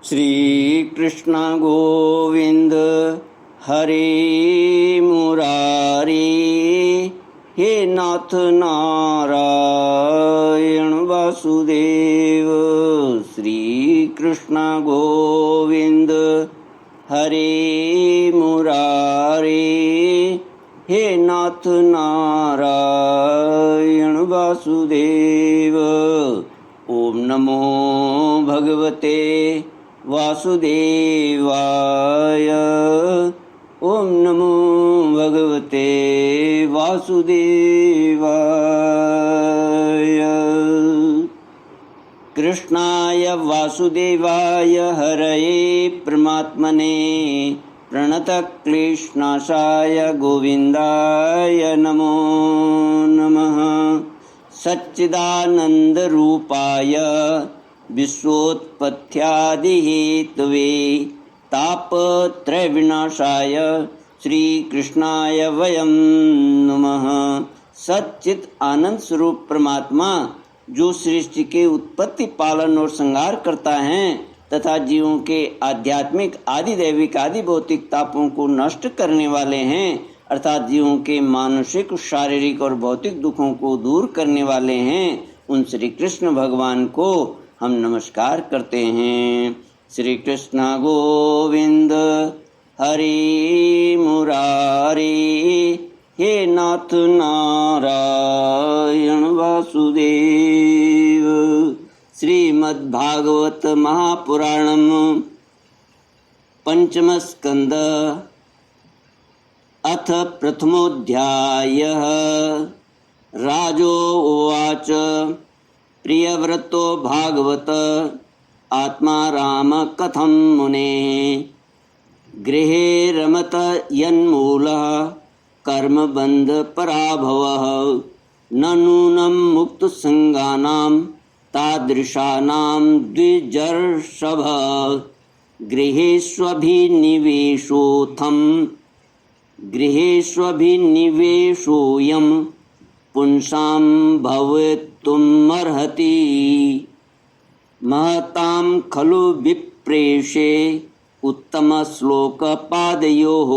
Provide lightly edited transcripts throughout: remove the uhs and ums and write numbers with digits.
श्री कृष्ण गोविंद हरे मुरारी, हे नाथ नारायण वासुदेव। श्री कृष्ण गोविंद हरे मुरारी, हे नाथ नारायण वासुदेव। ओम नमो भगवते वासुदेवाय। ओम नमो भगवते वासुदेवाय। कृष्णाय वासुदेवाय हरये परमात्मने प्रणतक्लेशनाशाय गोविन्दाय नमो नमः। सच्चिदानन्दरूपाय विश्वोत्पत्त्यादिहेतवे तापत्रयविनाशाय श्रीकृष्णाय वयं नमः। सच्चित आनंद स्वरूप परमात्मा जो सृष्टि के उत्पत्ति, पालन और संहार करता है तथा जीवों के आध्यात्मिक, आदि दैविक, आदि भौतिक तापों को नष्ट करने वाले हैं, अर्थात जीवों के मानसिक, शारीरिक और भौतिक दुखों को दूर करने वाले हैं, उन श्री कृष्ण भगवान को हम नमस्कार करते हैं। श्री कृष्ण गोविंद हरि मुरारी, हे नाथ नारायण वासुदेव। श्रीमद्भागवत महापुराणम पंचम स्कंद अथ प्रथमोऽध्यायः। राजोवाच प्रियव्रतो भागवत आत्मा राम कथं मुने, गृहे रमत यन्मूलः कर्मबन्ध पराभवः, न नूनं मुक्तसंगानां तादृशानां द्विजर्षभ, गृहेष्वभिनिवेशोऽयं पुंसां भवितुमर्हति। महतां खलु विप्रेषे उत्तमश्लोकपादयोः,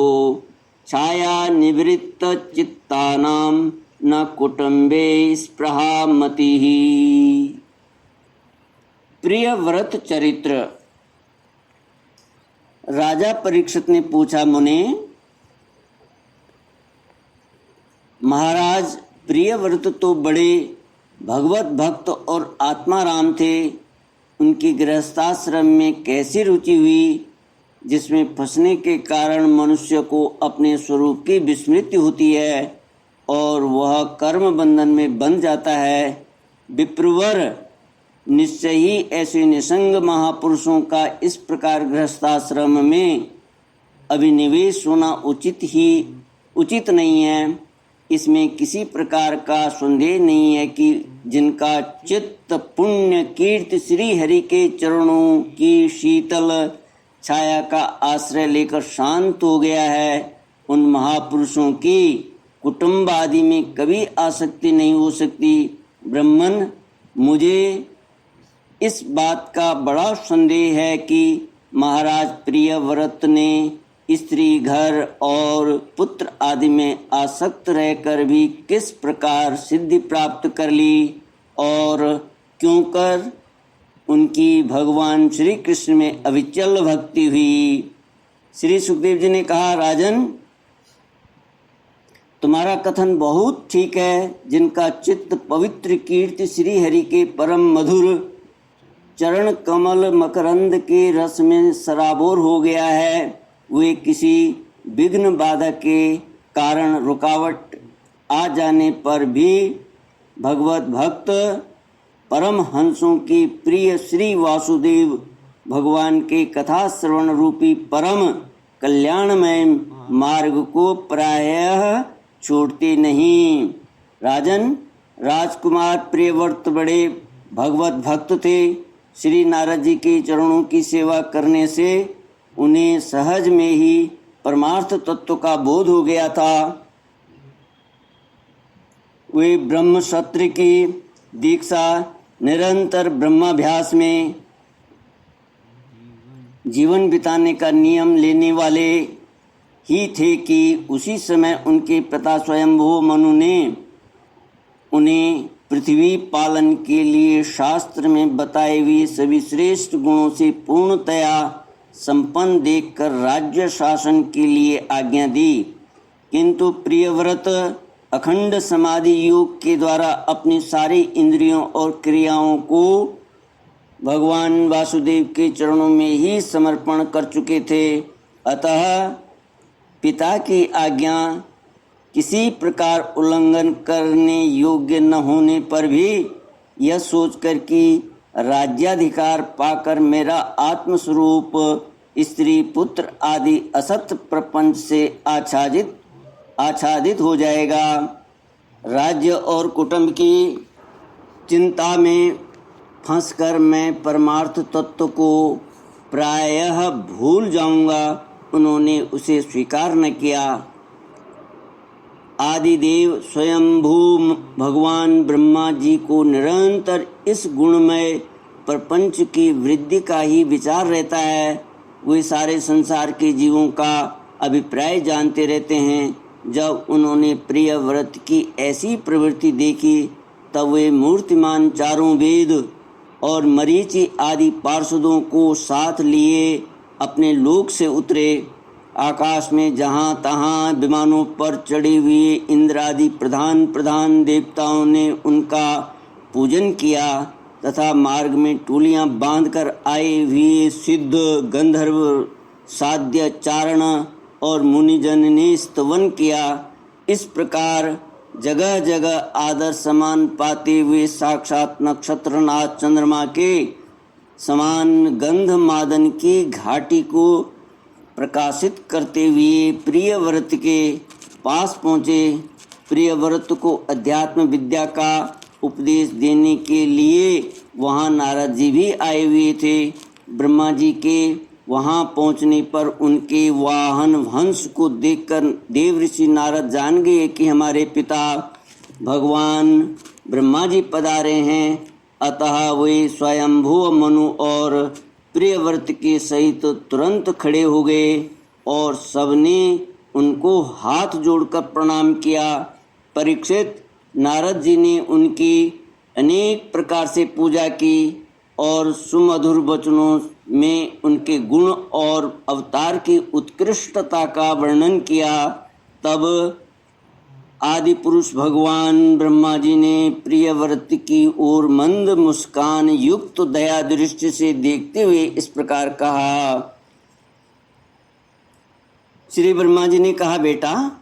छायानिवृत्तचित्तानां न कुटुम्बे स्पृहा मतिः। प्रियव्रत चरित्र। राजा परीक्षित ने पूछा, मुने महाराज, प्रियव्रत तो बड़े भगवत भक्त और आत्माराम थे, उनकी गृहस्थाश्रम में कैसी रुचि हुई जिसमें फंसने के कारण मनुष्य को अपने स्वरूप की विस्मृति होती है और वह कर्म बंधन में बंध जाता है। विप्रवर, निश्चय ही ऐसे निसंग महापुरुषों का इस प्रकार गृहस्थाश्रम में अभिनिवेश होना उचित नहीं है। इसमें किसी प्रकार का संदेह नहीं है कि जिनका चित्त पुण्य कीर्ति श्री हरि के चरणों की शीतल छाया का आश्रय लेकर शांत हो गया है, उन महापुरुषों की कुटुंब आदि में कभी आसक्ति नहीं हो सकती। ब्रह्मन, मुझे इस बात का बड़ा संदेह है कि महाराज प्रियव्रत ने स्त्री, घर और पुत्र आदि में आसक्त रहकर भी किस प्रकार सिद्धि प्राप्त कर ली और क्यों कर उनकी भगवान श्री कृष्ण में अविचल भक्ति हुई। श्री सुखदेव जी ने कहा, राजन, तुम्हारा कथन बहुत ठीक है। जिनका चित्त पवित्र कीर्ति श्री हरि के परम मधुर चरण कमल मकरंद के रस में सराबोर हो गया है, वे किसी विघ्न बाधा के कारण रुकावट आ जाने पर भी भगवत भक्त परम हंसों की प्रिय श्री वासुदेव भगवान के कथा श्रवण रूपी परम कल्याणमय मार्ग को प्रायः छोड़ते नहीं। राजन, राजकुमार प्रियव्रत बड़े भगवत भक्त थे। श्री नारद जी के चरणों की सेवा करने से उन्हें सहज में ही परमार्थ तत्व का बोध हो गया था। वे ब्रह्म सत्र की दीक्षा निरंतर ब्रह्माभ्यास में जीवन बिताने का नियम लेने वाले ही थे कि उसी समय उनके पिता स्वयंभू मनु ने उन्हें पृथ्वी पालन के लिए शास्त्र में बताए हुए सभी श्रेष्ठ गुणों से पूर्णतया संपन्न देखकर राज्य शासन के लिए आज्ञा दी। किंतु प्रियव्रत अखंड समाधि योग के द्वारा अपनी सारी इंद्रियों और क्रियाओं को भगवान वासुदेव के चरणों में ही समर्पण कर चुके थे। अतः पिता की आज्ञा किसी प्रकार उल्लंघन करने योग्य न होने पर भी यह सोचकर कि राज्याधिकार पाकर मेरा आत्मस्वरूप स्त्री पुत्र आदि असत प्रपंच से आच्छादित हो जाएगा, राज्य और कुटुंब की चिंता में फंसकर मैं परमार्थ तत्व को प्रायः भूल जाऊंगा, उन्होंने उसे स्वीकार न किया। आदिदेव स्वयंभू भगवान ब्रह्मा जी को निरंतर इस गुणमय प्रपंच की वृद्धि का ही विचार रहता है। वे सारे संसार के जीवों का अभिप्राय जानते रहते हैं। जब उन्होंने प्रियव्रत की ऐसी प्रवृत्ति देखी तब वे मूर्तिमान चारों वेद और मरीचि आदि पार्षदों को साथ लिए अपने लोक से उतरे। आकाश में जहाँ तहाँ विमानों पर चढ़े हुए इंद्र आदि प्रधान देवताओं ने उनका पूजन किया तथा मार्ग में टोलियाँ बांधकर आए हुए सिद्ध गंधर्व साध्य चारण और मुनिजन ने स्तवन किया। इस प्रकार जगह जगह आदर समान पाते हुए साक्षात नक्षत्रनाथ चंद्रमा के समान गंध मादन की घाटी को प्रकाशित करते हुए प्रियव्रत के पास पहुँचे। प्रियव्रत को अध्यात्म विद्या का उपदेश देने के लिए वहाँ नारद जी भी आए हुए थे। ब्रह्मा जी के वहाँ पहुँचने पर उनके वाहन हंस को देखकर देव ऋषि नारद जान गए कि हमारे पिता भगवान ब्रह्मा जी पधारे हैं। अतः वे स्वयंभू मनु और प्रियव्रत के सहित तुरंत खड़े हो गए और सबने उनको हाथ जोड़कर प्रणाम किया। परीक्षित, नारद जी ने उनकी अनेक प्रकार से पूजा की और सुमधुर वचनों में उनके गुण और अवतार की उत्कृष्टता का वर्णन किया। तब आदि पुरुष भगवान ब्रह्मा जी ने प्रियव्रत की ओर मंद मुस्कान युक्त दया दृष्टि से देखते हुए इस प्रकार कहा। श्री ब्रह्मा जी ने कहा, बेटा,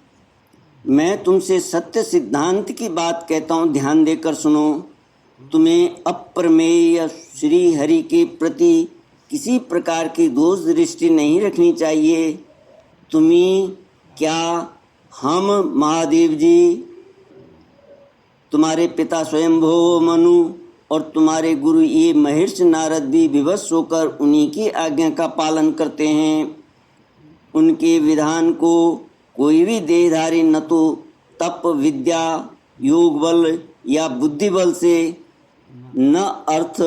मैं तुमसे सत्य सिद्धांत की बात कहता हूँ, ध्यान देकर सुनो। तुम्हें अप्रमेय श्री हरि के प्रति किसी प्रकार की दोष दृष्टि नहीं रखनी चाहिए। तुम्हें क्या हम महादेव जी, तुम्हारे पिता स्वयंभू मनु और तुम्हारे गुरु ये महर्षि नारद भी विवश होकर उन्हीं की आज्ञा का पालन करते हैं। उनके विधान को कोई भी देहधारी न तो तप विद्या योग बल या बुद्धि बल से, न अर्थ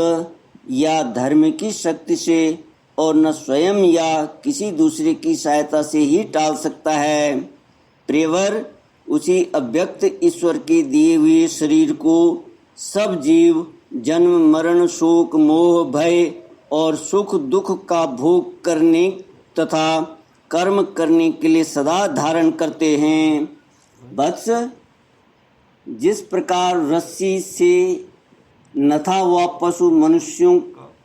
या धर्म की शक्ति से और न स्वयं या किसी दूसरे की सहायता से ही टाल सकता है। प्रियवर, उसी अव्यक्त ईश्वर के दिए हुए शरीर को सब जीव जन्म मरण शोक मोह भय और सुख दुख का भोग करने तथा कर्म करने के लिए सदा धारण करते हैं। वत्स, जिस प्रकार रस्सी से नथा व पशु मनुष्यों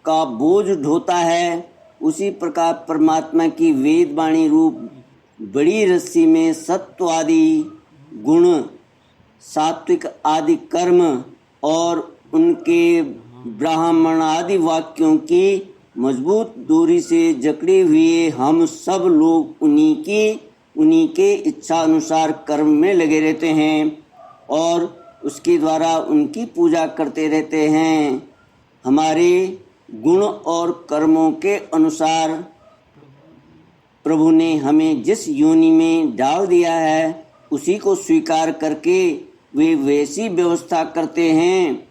का बोझ ढोता है, उसी प्रकार परमात्मा की वेद वाणी रूप बड़ी रस्सी में सत्व आदि गुण, सात्विक आदि कर्म और उनके ब्राह्मण आदि वाक्यों की मजबूत दूरी से जकड़े हुए हम सब लोग उन्हीं के इच्छा अनुसार कर्म में लगे रहते हैं और उसके द्वारा उनकी पूजा करते रहते हैं। हमारे गुण और कर्मों के अनुसार प्रभु ने हमें जिस योनि में डाल दिया है उसी को स्वीकार करके वे वैसी व्यवस्था करते हैं।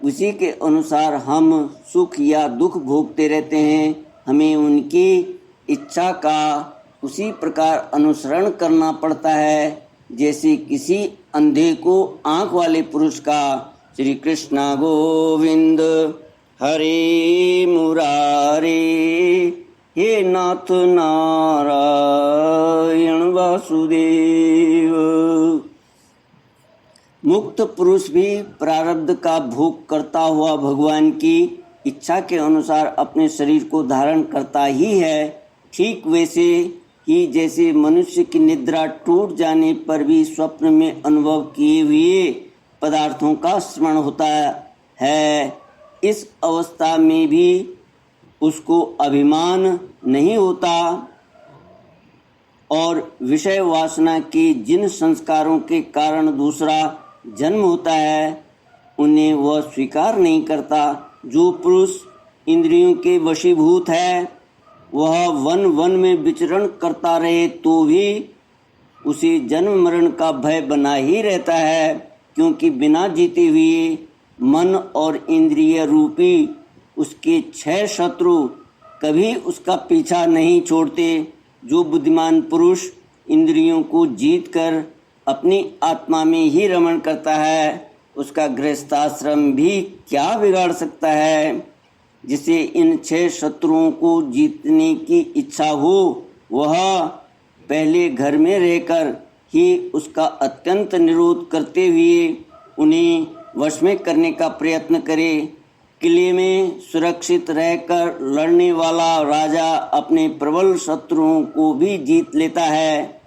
उसी के अनुसार हम सुख या दुख भोगते रहते हैं। हमें उनकी इच्छा का उसी प्रकार अनुसरण करना पड़ता है जैसे किसी अंधे को आँख वाले पुरुष का। श्री कृष्ण गोविंद हरे मुरारे, हे नाथ नारायण वासुदेव। मुक्त पुरुष भी प्रारब्ध का भोग करता हुआ भगवान की इच्छा के अनुसार अपने शरीर को धारण करता ही है। ठीक वैसे ही जैसे मनुष्य की निद्रा टूट जाने पर भी स्वप्न में अनुभव किए हुए पदार्थों का स्मरण होता है, इस अवस्था में भी उसको अभिमान नहीं होता और विषय वासना के जिन संस्कारों के कारण दूसरा जन्म होता है उन्हें वह स्वीकार नहीं करता। जो पुरुष इंद्रियों के वशीभूत है वह वन वन में विचरण करता रहे तो भी उसे जन्म मरण का भय बना ही रहता है, क्योंकि बिना जीते हुए मन और इंद्रिय रूपी उसके 6 शत्रु कभी उसका पीछा नहीं छोड़ते। जो बुद्धिमान पुरुष इंद्रियों को जीतकर अपनी आत्मा में ही रमण करता है उसका गृहस्थाश्रम भी क्या बिगाड़ सकता है। जिसे इन 6 शत्रुओं को जीतने की इच्छा हो वह पहले घर में रहकर ही उसका अत्यंत निरोध करते हुए उन्हें वश में करने का प्रयत्न करे। किले में सुरक्षित रहकर लड़ने वाला राजा अपने प्रबल शत्रुओं को भी जीत लेता है।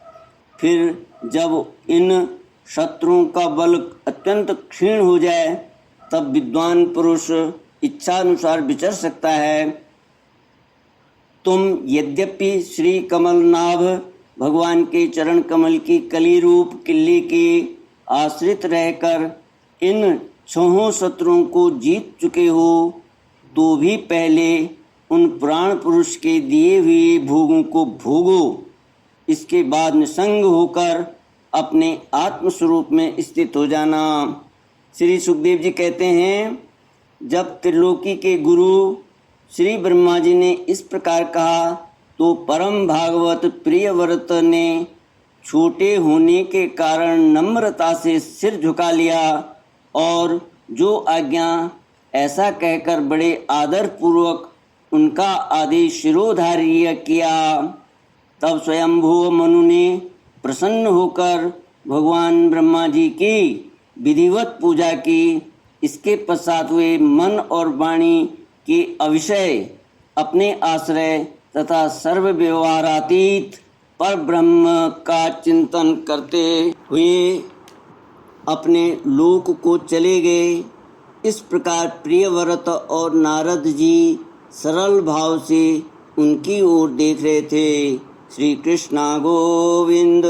फिर जब इन शत्रुओं का बल अत्यंत क्षीण हो जाए तब विद्वान पुरुष इच्छानुसार विचर सकता है। तुम यद्यपि श्री कमलनाभ भगवान के चरण कमल की कली रूप किले के आश्रित रहकर इन 6 शत्रुओं को जीत चुके हो तो भी पहले उन प्राण पुरुष के दिए हुए भोगों को भोगो। इसके बाद निसंग होकर अपने आत्मस्वरूप में स्थित हो जाना। श्री सुखदेव जी कहते हैं, जब त्रिलोकी के गुरु श्री ब्रह्मा जी ने इस प्रकार कहा तो परम भागवत प्रियव्रत ने छोटे होने के कारण नम्रता से सिर झुका लिया और जो आज्ञा ऐसा कहकर बड़े आदर पूर्वक उनका आदेश शिरोधार्य किया। तब स्वयंभुव मनु ने प्रसन्न होकर भगवान ब्रह्मा जी की विधिवत पूजा की। इसके पश्चात वे मन और वाणी के अविषय अपने आश्रय तथा सर्व व्यवहारातीत पर ब्रह्म का चिंतन करते हुए अपने लोक को चले गए। इस प्रकार प्रियव्रत और नारद जी सरल भाव से उनकी ओर देख रहे थे। श्री कृष्ण गोविंद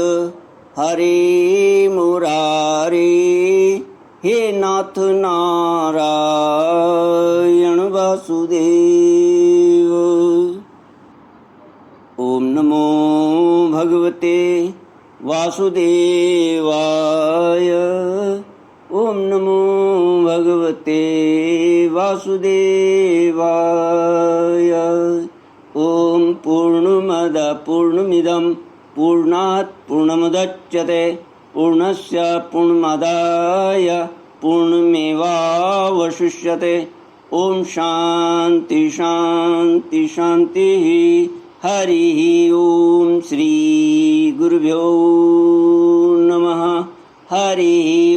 हरे मुरारे, हे नाथ नारायण वासुदेव। ओम नमो भगवते वासुदेवाय, ओम नमो भगवते वासुदेवाय। ओम पूर्णमद पूर्णमिदं पूर्णात् पूर्णमुदच्यते पूर्णस्य पूर्णमादाय पूर्णमेवावशिष्यते। ओम शांति शांति शांतिः। हरिः ओम। श्री गुरुभ्यो नमः। हरिः